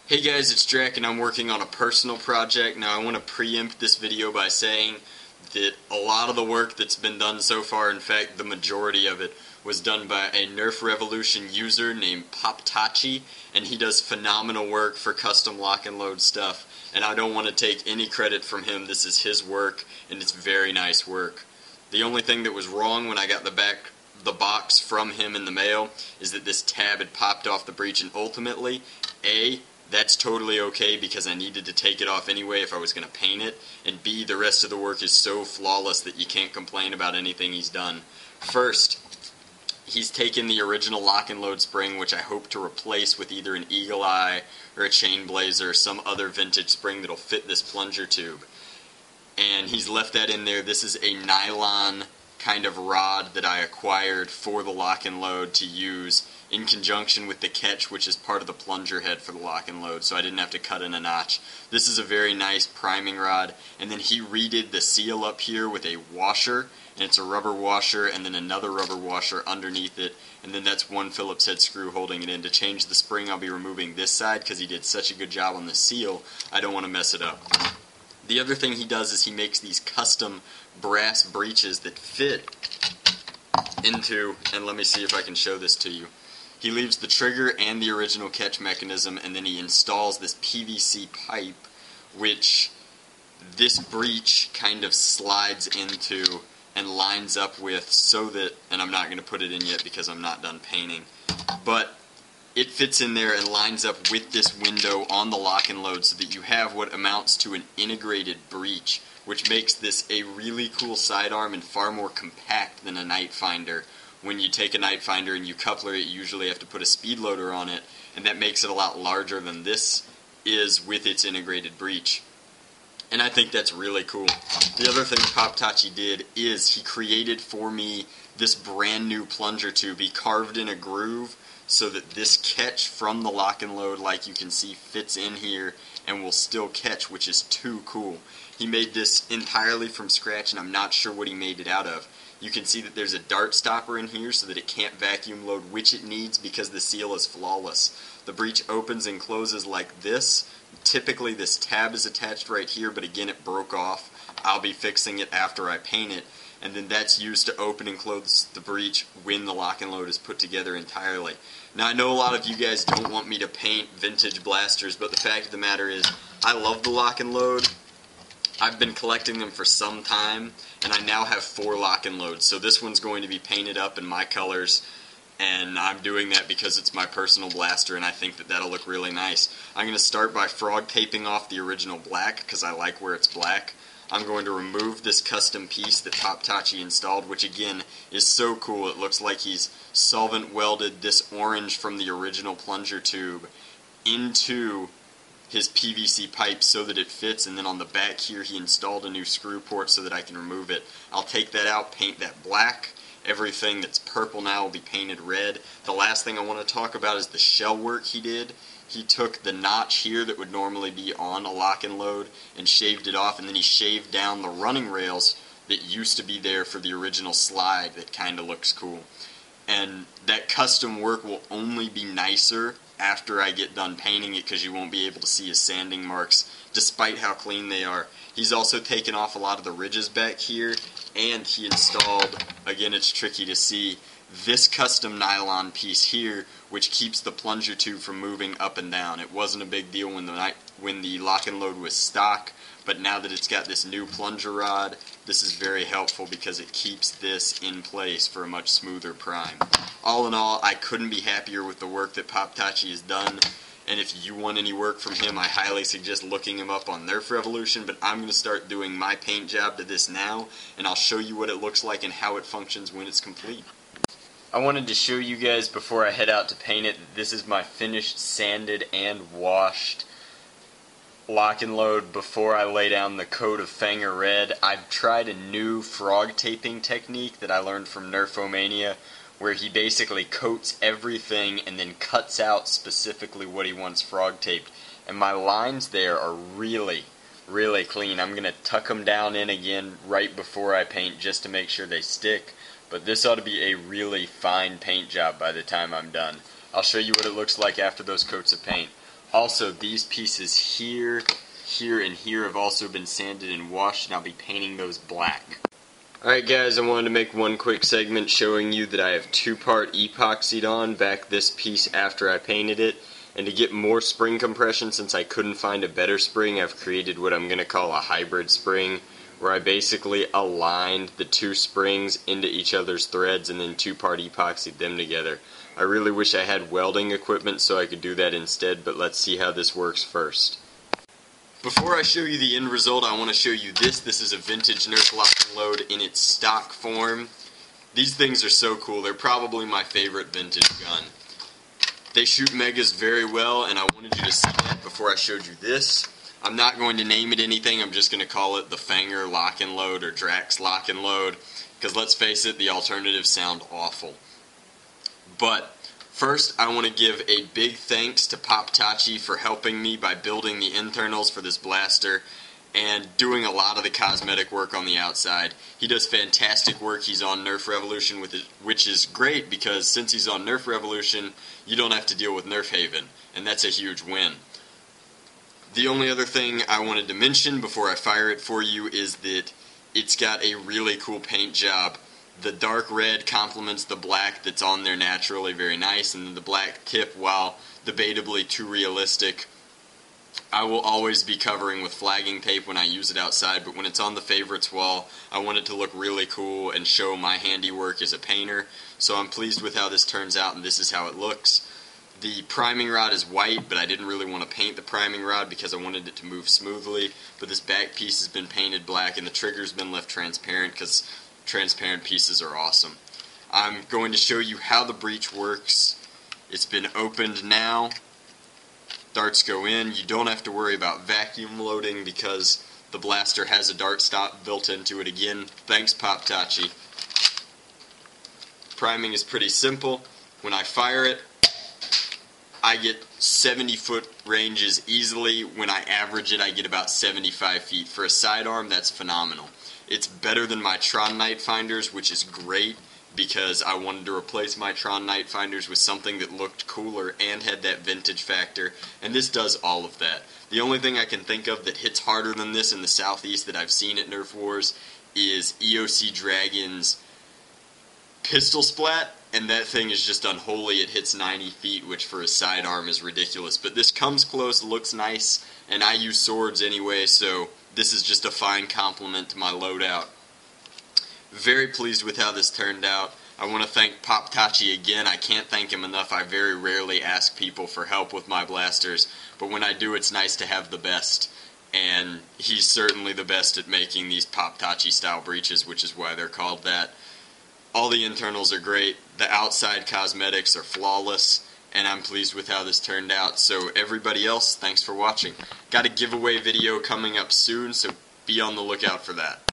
Hey guys, it's Drac and I'm working on a personal project. Now I want to preempt this video by saying that a lot of the work that's been done so far, in fact the majority of it, was done by a Nerf Revolution user named Poptachi, and he does phenomenal work for custom lock and load stuff, and I don't want to take any credit from him. This is his work, and it's very nice work. The only thing that was wrong when I got the box from him in the mail is that this tab had popped off the breech, and ultimately, that's totally okay because I needed to take it off anyway if I was going to paint it, and B, the rest of the work is so flawless that you can't complain about anything he's done. First, he's taken the original lock and load spring, which I hope to replace with either an Eagle Eye or a Chain Blazer or some other vintage spring that'll fit this plunger tube, and he's left that in there. This is a nylon kind of rod that I acquired for the lock and load to use in conjunction with the catch, which is part of the plunger head for the lock and load, so I didn't have to cut in a notch. This is a very nice priming rod, and then he redid the seal up here with a washer, and it's a rubber washer and then another rubber washer underneath it, and then that's one Phillips head screw holding it in. To change the spring, I'll be removing this side because he did such a good job on the seal, I don't want to mess it up. The other thing he does is he makes these custom brass breeches that fit into, and let me see if I can show this to you. He leaves the trigger and the original catch mechanism, and then he installs this PVC pipe, which this breech kind of slides into and lines up with, so that, and I'm not going to put it in yet because I'm not done painting, but it fits in there and lines up with this window on the lock and load so that you have what amounts to an integrated breech, which makes this a really cool sidearm and far more compact than a night finder. When you take a night finder and you coupler it, you usually have to put a speed loader on it, and that makes it a lot larger than this is with its integrated breech. And I think that's really cool. The other thing Poptachi did is he created for me this brand new plunger tube. He carved in a groove so that this catch from the lock and load, like you can see, fits in here and will still catch, which is too cool. He made this entirely from scratch, and I'm not sure what he made it out of. You can see that there's a dart stopper in here so that it can't vacuum load, which it needs because the seal is flawless. The breech opens and closes like this. Typically this tab is attached right here, but again it broke off. I'll be fixing it after I paint it, and then that's used to open and close the breech when the lock and load is put together entirely. Now I know a lot of you guys don't want me to paint vintage blasters, but the fact of the matter is I love the lock and load. I've been collecting them for some time, and I now have 4 lock and loads, so this one's going to be painted up in my colors, and I'm doing that because it's my personal blaster, and I think that that'll look really nice. I'm going to start by frog taping off the original black, because I like where it's black. I'm going to remove this custom piece that Poptachi installed, which again is so cool. It looks like he's solvent welded this orange from the original plunger tube into his PVC pipe so that it fits, and then on the back here he installed a new screw port so that I can remove it. I'll take that out, paint that black. Everything that's purple now will be painted red. The last thing I want to talk about is the shell work he did. He took the notch here that would normally be on a lock and load and shaved it off, and then he shaved down the running rails that used to be there for the original slide that kind of looks cool. And that custom work will only be nicer after I get done painting it, because you won't be able to see his sanding marks despite how clean they are. He's also taken off a lot of the ridges back here, and he installed, again it's tricky to see, this custom nylon piece here which keeps the plunger tube from moving up and down. It wasn't a big deal when the lock and load was stock, but now that it's got this new plunger rod, this is very helpful because it keeps this in place for a much smoother prime. All in all, I couldn't be happier with the work that Poptachi has done, and if you want any work from him, I highly suggest looking him up on Nerf Revolution, but I'm going to start doing my paint job to this now, and I'll show you what it looks like and how it functions when it's complete. I wanted to show you guys before I head out to paint it that this is my finished sanded and washed lock and load before I lay down the coat of Fanger red. I've tried a new frog taping technique that I learned from Nerfomania, where he basically coats everything and then cuts out specifically what he wants frog taped. And my lines there are really, really clean. I'm going to tuck them down in again right before I paint just to make sure they stick. But this ought to be a really fine paint job by the time I'm done. I'll show you what it looks like after those coats of paint. Also, these pieces here, here, and here have also been sanded and washed, and I'll be painting those black. Alright guys, I wanted to make one quick segment showing you that I have two-part epoxied on back this piece after I painted it. And to get more spring compression, since I couldn't find a better spring, I've created what I'm going to call a hybrid spring, where I basically aligned the two springs into each other's threads and then two-part epoxied them together. I really wish I had welding equipment so I could do that instead, but let's see how this works first. Before I show you the end result, I want to show you this. This is a vintage Nerf lock and load in its stock form. These things are so cool. They're probably my favorite vintage gun. They shoot megas very well, and I wanted you to see that before I showed you this. I'm not going to name it anything. I'm just going to call it the Fanger lock and load or Drac's lock and load, because let's face it, the alternatives sound awful. But first, I want to give a big thanks to Poptachi for helping me by building the internals for this blaster and doing a lot of the cosmetic work on the outside. He does fantastic work. He's on Nerf Revolution, with it, which is great because since he's on Nerf Revolution, you don't have to deal with Nerf Haven, and that's a huge win. The only other thing I wanted to mention before I fire it for you is that it's got a really cool paint job. The dark red complements the black that's on there naturally, very nice, and then the black tip, while debatably too realistic, I will always be covering with flagging tape when I use it outside, but when it's on the favorites wall, I want it to look really cool and show my handiwork as a painter. So I'm pleased with how this turns out, and this is how it looks. The priming rod is white, but I didn't really want to paint the priming rod because I wanted it to move smoothly. But this back piece has been painted black, and the trigger's been left transparent because transparent pieces are awesome. I'm going to show you how the breech works. It's been opened now. Darts go in. You don't have to worry about vacuum loading because the blaster has a dart stop built into it again. Thanks, Poptachi. Priming is pretty simple. When I fire it, I get 70-foot ranges easily. When I average it, I get about 75 feet. For a sidearm, that's phenomenal. It's better than my Tron Night Finders, which is great because I wanted to replace my Tron Night Finders with something that looked cooler and had that vintage factor, and this does all of that. The only thing I can think of that hits harder than this in the southeast that I've seen at Nerf Wars is EOC Dragon's pistol splat, and that thing is just unholy. It hits 90 feet, which for a sidearm is ridiculous, but this comes close, looks nice, and I use swords anyway, so this is just a fine compliment to my loadout. Very pleased with how this turned out. I want to thank Poptachi again. I can't thank him enough. I very rarely ask people for help with my blasters, but when I do, it's nice to have the best. And he's certainly the best at making these Poptachi style breeches, which is why they're called that. All the internals are great. The outside cosmetics are flawless, and I'm pleased with how this turned out. So everybody else, thanks for watching. Got a giveaway video coming up soon, so be on the lookout for that.